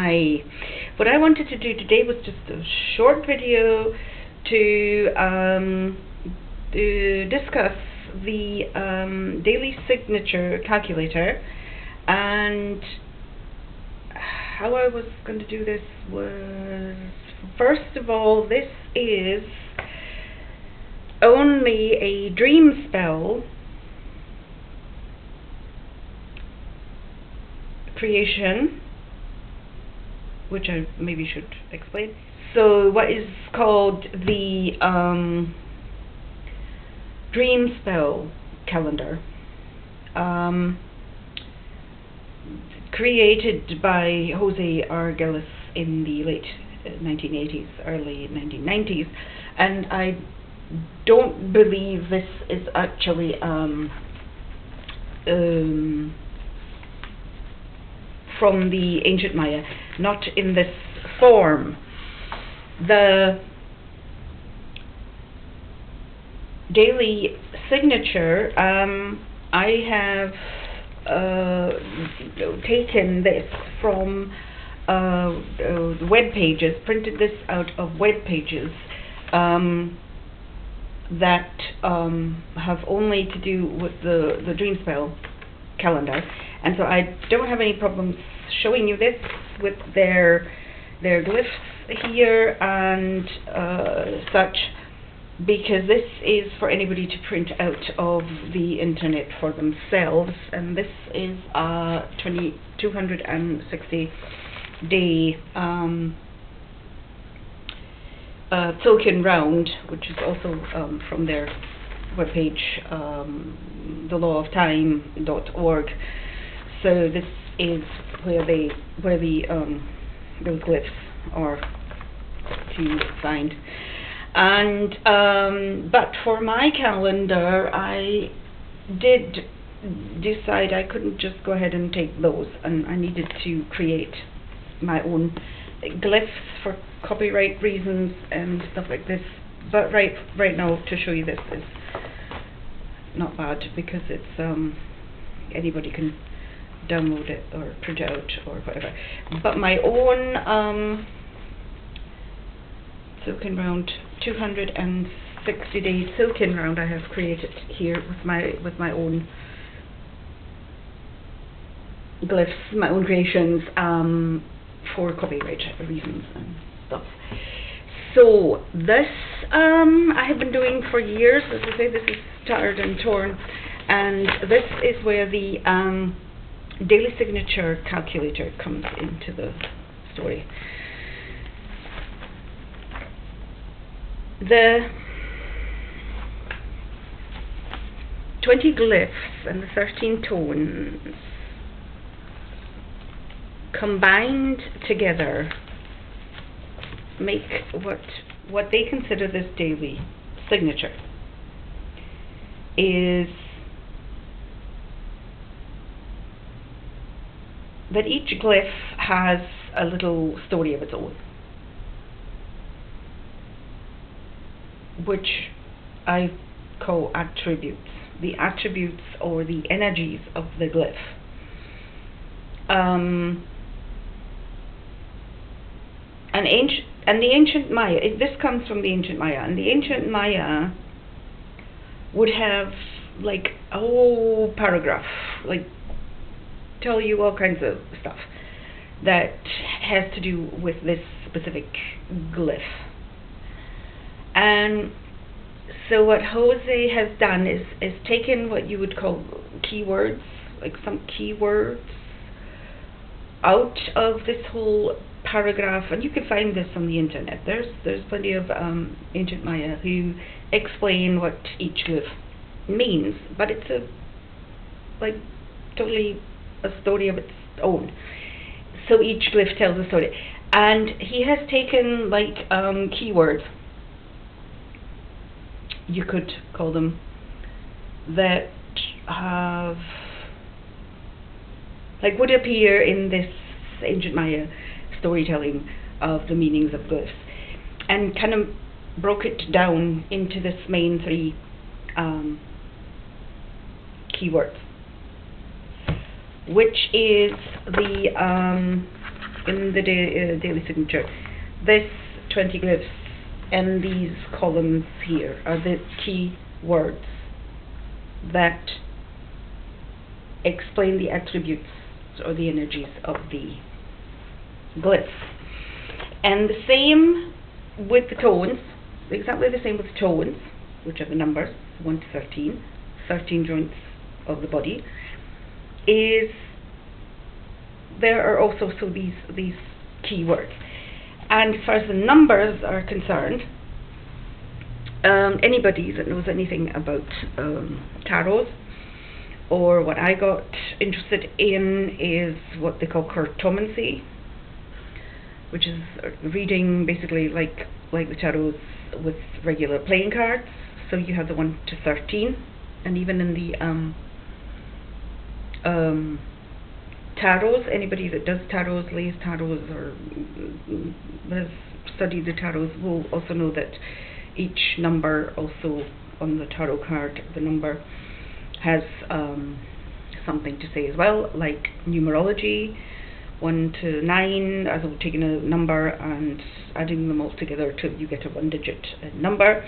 Hi. What I wanted to do today was just a short video to discuss the daily signature calculator, and how I was going to do this was, first of all, this is only a dream spell creation, which I maybe should explain. So what is called the dream spell calendar, created by Jose R. Glyphs in the late 1980s, early 1990s, and I don't believe this is actually from the ancient Maya, not in this form. The daily signature, I have taken this from web pages, printed this out of web pages that have only to do with the dream spell calendar, and so I don't have any problems showing you this with their glyphs here and such, because this is for anybody to print out of the internet for themselves. And this is a 260 day silken round, which is also from their webpage, thelawoftime.org. So this is where the those glyphs are to find. And but for my calendar, I did decide I couldn't just go ahead and take those, and I needed to create my own glyphs for copyright reasons and stuff like this. But right now, to show you this is not bad, because it's anybody can download it or print it out or whatever. But my own silken round, 260 day silken round, I have created here with my own glyphs, my own creations, for copyright reasons and stuff. So this I have been doing for years. As I say, this is tattered and torn, and this is where the daily signature calculator comes into the story. The 20 glyphs and the 13 tones combined together make what they consider this daily signature. Is that each glyph has a little story of its own, which I call attributes, the attributes or the energies of the glyph. And the ancient Maya, this comes from the ancient Maya, and the ancient Maya would have like a whole paragraph, like tell you all kinds of stuff that has to do with this specific glyph. And so what Jose has done is taken what you would call keywords, like some keywords, out of this whole paragraph, and you can find this on the internet. There's plenty of ancient Maya who explain what each glyph means, but it's totally a story of its own. So each glyph tells a story, and he has taken like keywords, you could call them, that have would appear in this ancient Maya storytelling of the meanings of glyphs, and kind of broke it down into this main three keywords, which is the in the daily signature, this 20 glyphs and these columns here are the key words that explain the attributes or the energies of the glyphs. And the same with the tones, exactly the same with tones, which are the numbers 1 to 13, 13 joints of the body. Is there are also these key words. And as far as the numbers are concerned, anybody that knows anything about tarots, or what I got interested in is what they call cartomancy, which is reading basically like the tarots with regular playing cards. So you have the 1 to 13, and even in the tarots, anybody that does tarots, lays tarots, or has studied the tarots will also know that each number also on the tarot card, the number has something to say as well, like numerology, 1 to 9, as though taking a number and adding them all together till you get a 1-digit number.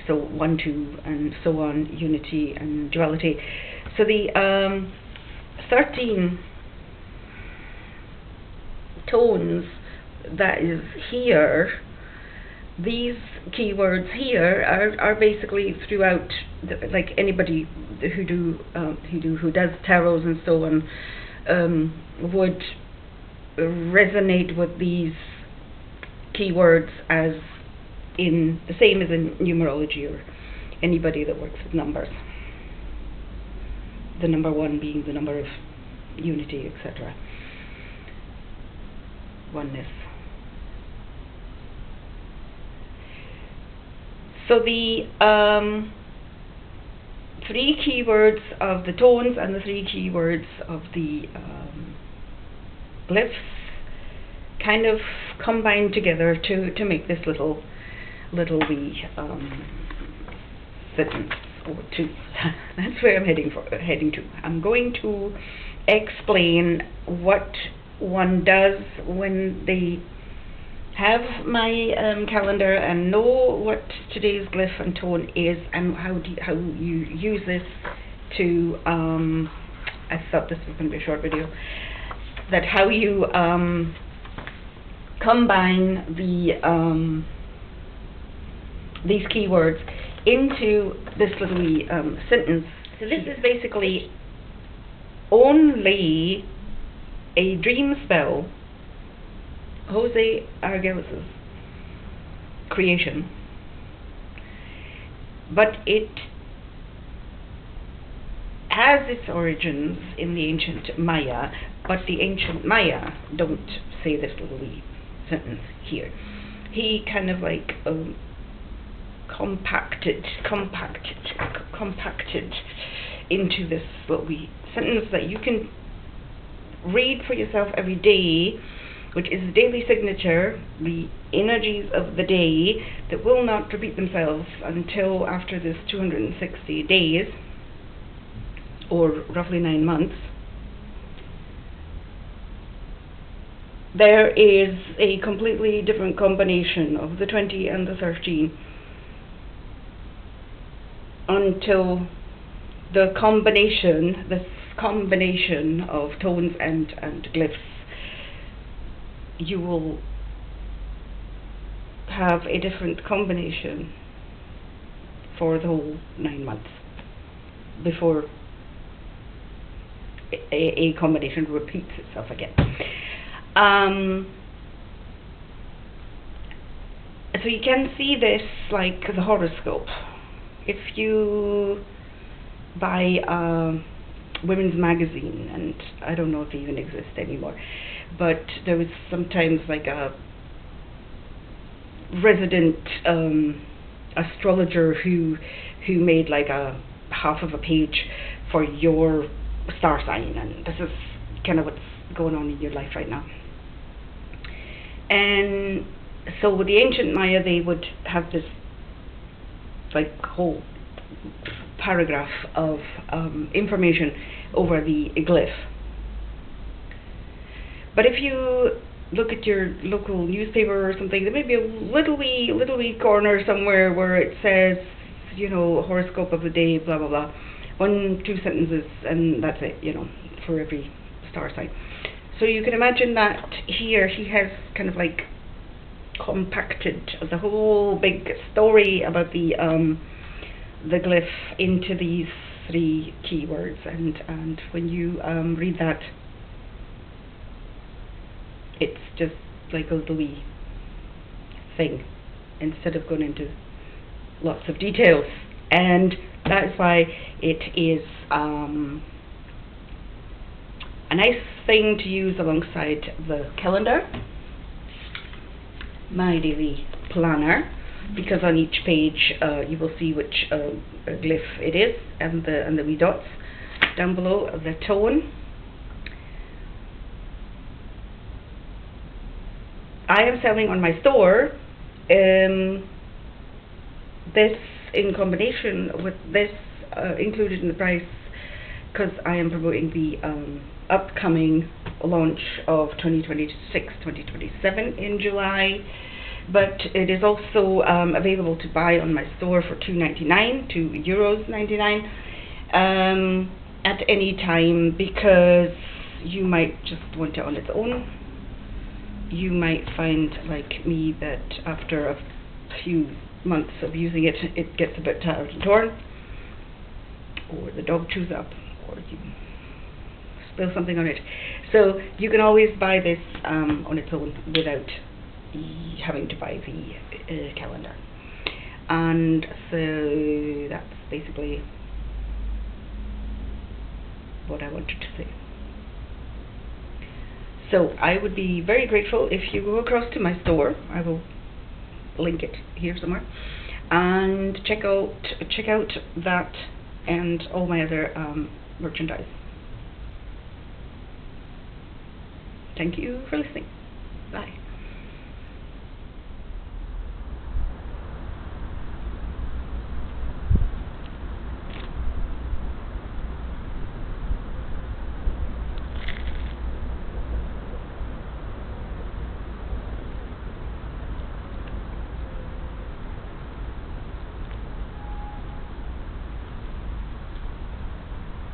So 1, 2, and so on, unity and duality. So the 13 tones that is here, these keywords here are basically throughout, like anybody who does tarots and so on would resonate with these keywords as in the same as in numerology, or anybody that works with numbers. The number 1 being the number of unity, etc. Oneness. So the 3 keywords of the tones and the 3 keywords of the glyphs kind of combine together to make this little wee sentence, or 2. That's where I'm heading to. I'm going to explain what one does when they have my calendar and know what today's glyph and tone is, and how you use this to I thought this was going to be a short video, that how you combine these keywords into this little wee sentence. So this is basically only a dream spell, Jose Arguelles' creation, but it has its origins in the ancient Maya, but the ancient Maya don't say this little wee sentence here. He kind of like compacted into this little wee sentence that you can read for yourself every day, which is the daily signature, the energies of the day that will not repeat themselves until after this 260 days, or roughly 9 months. There is a completely different combination of the 20 and the 13 until this combination of tones and glyphs, you will have a different combination for the whole 9 months before a combination repeats itself again. So you can see this like the horoscope. If you buy women's magazine, and I don't know if they even exist anymore, but there was sometimes like a resident astrologer who made like a half of a page for your star sign, and this is kind of what's going on in your life right now. And so with the ancient Maya, they would have this like whole paragraph of information over the glyph. But if you look at your local newspaper or something, there may be a little wee corner somewhere where it says, you know, horoscope of the day, blah blah blah, 1-2 sentences, and that's it, you know, for every star sign. So you can imagine that here he has kind of like compacted the whole big story about the glyph into these 3 keywords, and when you read that, it's just like a little wee thing instead of going into lots of details, and that's why it is a nice thing to use alongside the calendar, my daily planner, because on each page you will see which glyph it is, and the wee dots down below, the tone. I am selling on my store this in combination with this included in the price, because I am promoting the upcoming launch of 2026-2027 in July, but it is also available to buy on my store for €2.99, €2.99 at any time, because you might just want it on its own. You might find, like me, that after a few months of using it, it gets a bit tattered and torn, or the dog chews up, or you spill something on it. So you can always buy this on its own without having to buy the calendar. And so that's basically what I wanted to say. So I would be very grateful if you go across to my store. I will link it here somewhere, and check out that and all my other merchandise. Thank you for listening. Bye.